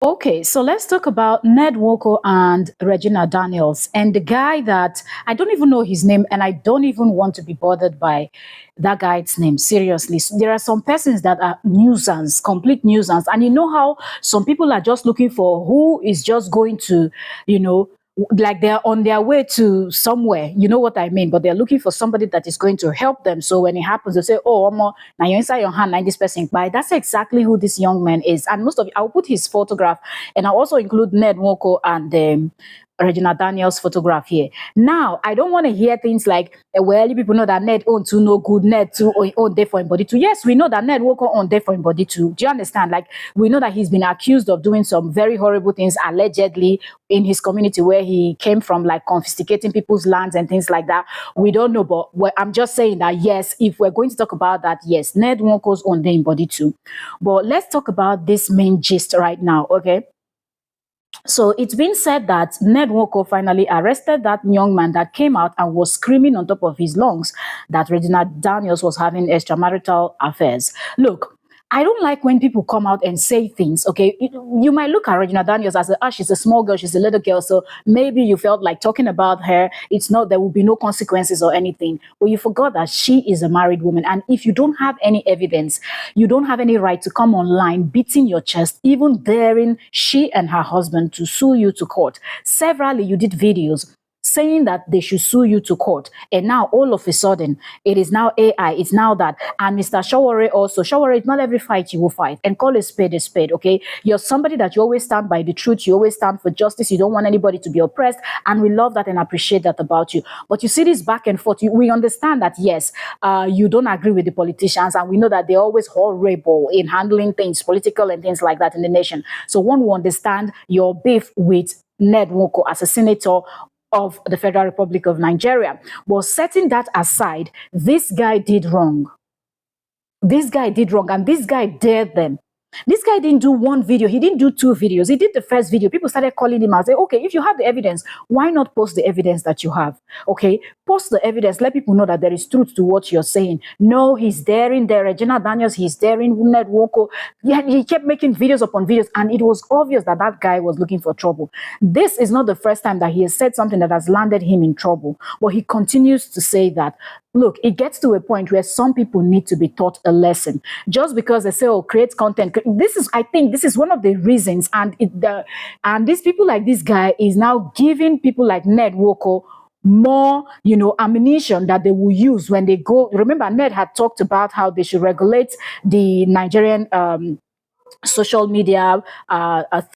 Okay, so let's talk about Ned Woko and Regina Daniels, and the guy that I don't even know his name, and I don't even want to be bothered by that guy's name. Seriously, there are some persons that are nuisance, complete nuisance, and you know how some people are just looking for who is just going to, you know, like they're on their way to somewhere. You know what I mean? But they're looking for somebody that is going to help them. So when it happens, they say, "Oh, Omo, now you're inside your hand, like this person." By that's exactly who this young man is, and most of I'll put his photograph, and I'll also include Ned Nwoko and Regina Daniels' photograph here. Now, I don't want to hear things like, well, you people know that Ned own too no good, Ned too own day for him body too. Yes, we know that Ned Nwoko own day for him body too. Do you understand? Like, we know that he's been accused of doing some very horrible things, allegedly, in his community where he came from, like confiscating people's lands and things like that. We don't know, but I'm just saying that, yes, if we're going to talk about that, yes, Ned Nwoko's own day in body too. But let's talk about this main gist right now, okay? So it's been said that Ned Nwoko finally arrested that young man that came out and was screaming on top of his lungs that Regina Daniels was having extramarital affairs. Look, I don't like when people come out and say things, okay? You might look at Regina Daniels as she's a small girl, she's a little girl, so maybe you felt like talking about her, it's not, there will be no consequences or anything. But you forgot that she is a married woman. And if you don't have any evidence, you don't have any right to come online beating your chest, even daring she and her husband to sue you to court. Severally, you did videos saying that they should sue you to court. And now all of a sudden, it is now AI, it's now that. And Mr. Shawore also, Shawore, it's not every fight you will fight. And call a spade, okay? You're somebody that you always stand by the truth, you always stand for justice, you don't want anybody to be oppressed, and we love that and appreciate that about you. But you see this back and forth, we understand that, yes, you don't agree with the politicians, and we know that they're always horrible in handling things, political and things like that in the nation. So one will understand your beef with Ned Nwoko as a senator of the Federal Republic of Nigeria. But setting that aside, this guy did wrong. This guy did wrong, and this guy dared them. This guy didn't do one video, he didn't do two videos. He did the first video. People started calling him out, say, okay, if you have the evidence, why not post the evidence that you have? Okay, post the evidence, let people know that there is truth to what you're saying. No, he's daring there. Regina Daniels, he's daring Ned Nwoko. Yeah, he kept making videos upon videos, and it was obvious that that guy was looking for trouble. This is not the first time that he has said something that has landed him in trouble, but he continues to say that. Look, it gets to a point where some people need to be taught a lesson. Just because they say, oh, create content. I think this is one of the reasons. And these people like this guy is now giving people like Ned Nwoko more, ammunition that they will use when they go. Remember, Ned had talked about how they should regulate the Nigerian social media